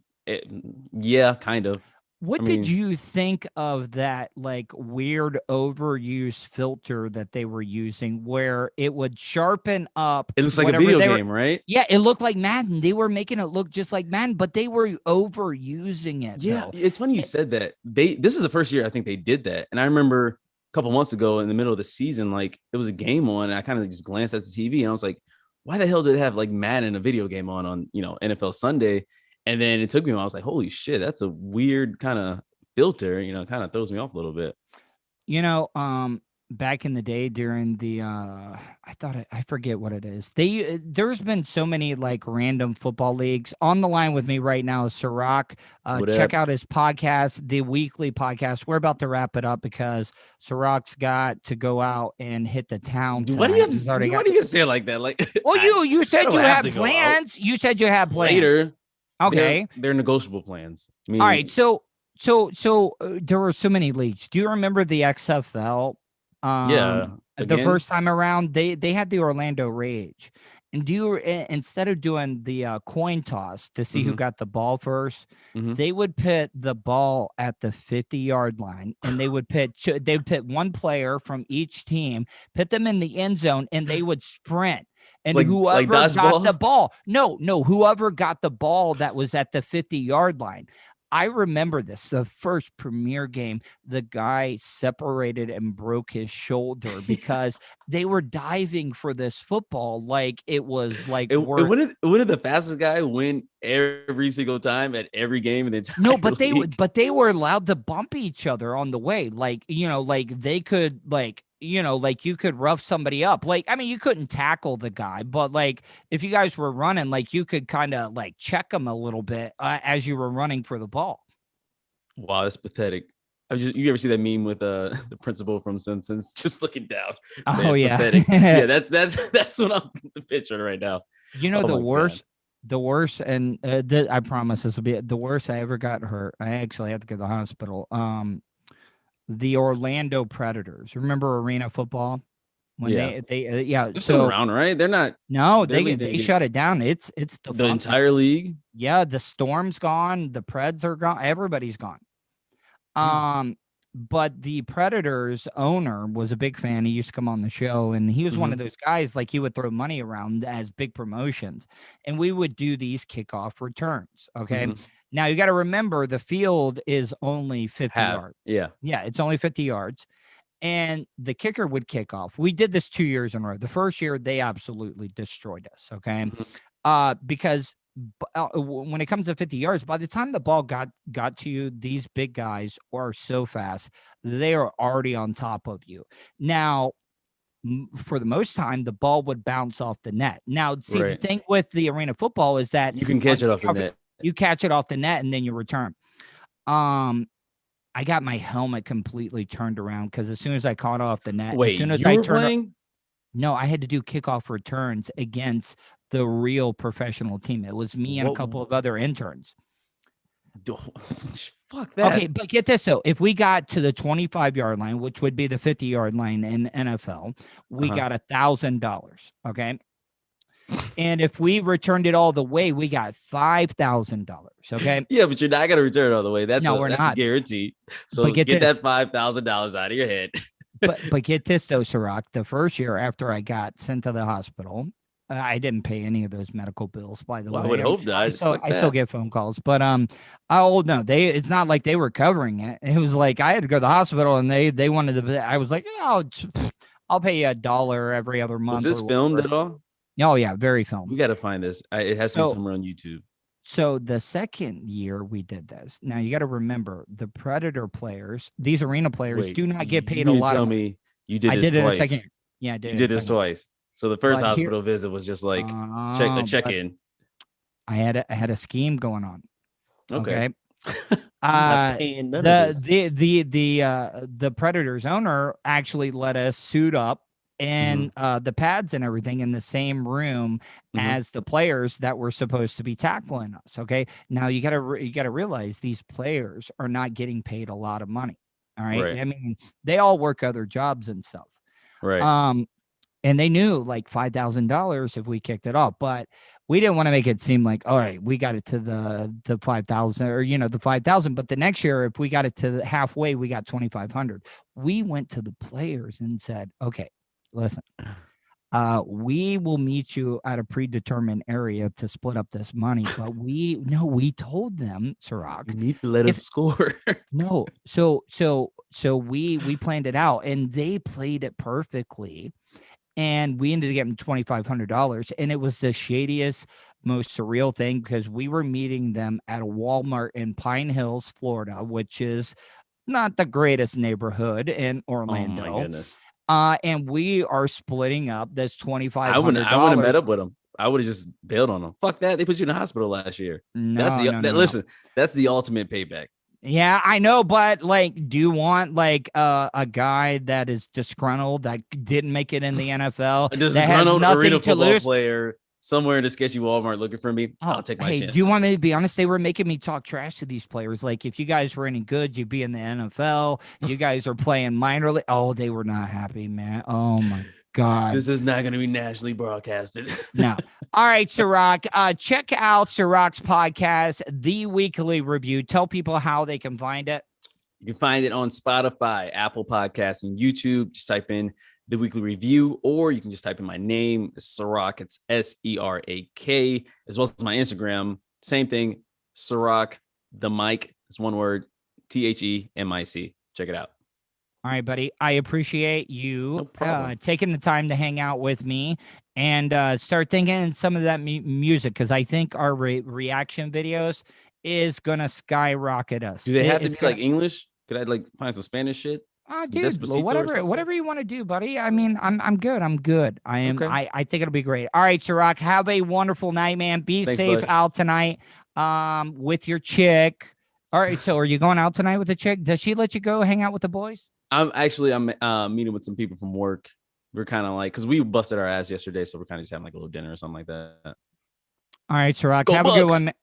yeah, kind of. I What did mean, you think of that like weird overused filter that they were using where it would sharpen up it looks like a whatever video they were? game, right? Yeah, it looked like Madden. They were making it look just like Madden, but they were overusing it Yeah, though. it's funny you It- said that. This is the first year I think they did that, and I remember a couple months ago in the middle of the season, like it was a game on, and I kind of just glanced at the TV and I was like, why the hell did it have like Madden a video game on NFL Sunday? And then it took me, I was like, holy shit, that's a weird kind of filter. Kind of throws me off a little bit. You know, back in the day during the I forget what it is. There's been so many like random football leagues. On the line with me right now is Serak. What Check up? out his podcast, the weekly podcast. We're about to wrap it up because Serak's got to go out and hit the town Why do you tonight. have He's to? already Why got. do you say it like that? Like, Well, you I said don't you have had to go out plans. You said you had plans. later. Okay. They're negotiable plans. I All right. mean, So there were so many leagues. Do you remember the XFL? yeah. The Again, first time around, they had the Orlando Rage, and instead of doing the coin toss to see who hmm got the ball first, hmm they would put the ball at the 50-yard line, and they would pit one player from each team, put them in the end zone, and they would sprint. And like whoever got the dodgeball. ball, no, whoever got the ball that was at the 50-yard line. I remember this, the first premier game, the guy separated and broke his shoulder because they were diving for this football like it was like It worth. wouldn't the fastest guy win every single time at every game in the No, entire league? but they were allowed to bump each other on the way. Like, like they could like, like you could rough somebody up. Like, I mean, you couldn't tackle the guy, but like if you guys were running, like you could kind of like check him a little bit as you were running for the ball. Wow, that's pathetic. You ever see that meme with the principal from Simpsons just looking down, Oh saying yeah. pathetic? Yeah, that's what I'm picturing right now. You know Oh the my god. worst, and I promise this will be the worst I ever got hurt. I actually had to go to the hospital. The Orlando Predators. Remember arena football when Yeah, they yeah. they're still So around, right? They're not. no, Their league they didn't get shut it down. It's the defunct now. entire league. Yeah, the Storm's gone. The Preds are gone. Everybody's gone. Damn. But the Predators owner was a big fan. He used to come on the show, and he was one of hmm those guys like he would throw money around as big promotions, and we would do these kickoff returns. Okay, hmm now you got to remember the field is only 50 Half. yards. Yeah. Yeah, it's only 50 yards, and the kicker would kick off. We did this 2 years in a row. The first year they absolutely destroyed us. Okay, Mhm. because when it comes to 50 yards, by the time the ball got to you, these big guys are so fast, they are already on top of you. Now, for the most time, the ball would bounce off the net. Now, see, the Right. thing with the arena football is that You can on catch it off the kickoff, net. you catch it off the net and then you return. Um, I got my helmet completely turned around because as soon as I caught off the net, as Wait, soon as you I were turned, playing? No, I had to do kickoff returns against the real professional team. It was me and a What? couple of other interns. Fuck Okay, that. but get this though. If we got to the 25-yard line, which would be the 50-yard line in NFL, we Uh-huh. got $1,000. Okay. And if we returned it all the way, we got $5,000. Okay. Yeah, but you're not gonna return it all the way. No, we're That's a not. guarantee. But So get get this. that $5,000 out of your head. But get this though, Serak. The first year after I got sent to the hospital, I didn't pay any of those medical bills. By the Well, I way, would I mean, hope not. Fuck I still that. get phone calls, but oh no, it's not like they were covering it. It was like I had to go to the hospital, and they wanted to. I was like, yeah, I'll pay you $1 every other Was month this or filmed whatever. at all? Oh yeah, very We filmed. got to find this. It has to be So somewhere on YouTube. so the second year we did this. Now you got to remember the Predator players, these arena players, Wait, do not get you paid a mean to lot of tell money. me you did I this did it a second twice? year. Yeah, I You did it a did this second year. twice. So the first But here, hospital visit was just like check but in. I had a scheme going on. Okay. Okay. You're not paying none of this. The Predators owner actually let us suit up and the pads and everything in the same room as the players that were supposed to be tackling us. Okay. Now you gotta realize these players are not getting paid a lot of money. All right. Right. I mean, they all work other jobs and stuff. Right. And they knew like $5,000 if we kicked it off, but we didn't want to make it seem like, all right, we got it to the 5,000 or, the 5,000. But the next year, if we got it to the halfway, we got 2,500. We went to the players and said, okay, listen, we will meet you at a predetermined area to split up this money. But we told them, Serak, You need to let us score. no. So we planned it out and they played it perfectly. And we ended up getting $2,500. And it was the shadiest, most surreal thing because we were meeting them at a Walmart in Pine Hills, Florida, which is not the greatest neighborhood in Oh my Orlando. goodness. And we are splitting up this $2,500. I wouldn't have met up with them. I would have just bailed on them. Fuck that. They put you in the hospital last year. No. Listen, that's the ultimate payback. Yeah, I know, but like, do you want like a guy that is disgruntled that didn't make it in the NFL A that has disgruntled nothing arena to football lose? player somewhere in a sketchy Walmart looking for me? Oh, I'll take my chance. do you want me to be honest? They were making me talk trash to these players. Like, if you guys were any good, you'd be in the NFL. You guys are playing minor league. Oh, they were not happy, man. Oh my God. This is not going to be nationally broadcasted. No. All right, Serak. Check out Serak's podcast, The Weekly Review. Tell people how they can find it. You can find it on Spotify, Apple Podcasts, and YouTube. Just type in The Weekly Review, or you can just type in my name, Serak. It's Serak, as well as my Instagram. Same thing, Serak. The mic is one word, THEMIC. Check it out. All right, buddy. I appreciate you No problem. taking the time to hang out with me and start thinking some of that music because I think our reaction videos is gonna skyrocket us. Do they have to It's be like English? Could I like find some Spanish shit? dude, Despacito or something? whatever you want to do, buddy. I mean, I'm good. I'm good. I am. Okay. I think it'll be great. All right, Serak. Have a wonderful night, man. Be Thanks, safe bud. out tonight. With your chick. All right. So, are you going out tonight with the chick? Does she let you go hang out with the boys? I'm meeting with some people from work. We're kind of like, because we busted our ass yesterday, so we're kind of just having like a little dinner or something like that. All right, Serak. Go Have a good Bucks. one.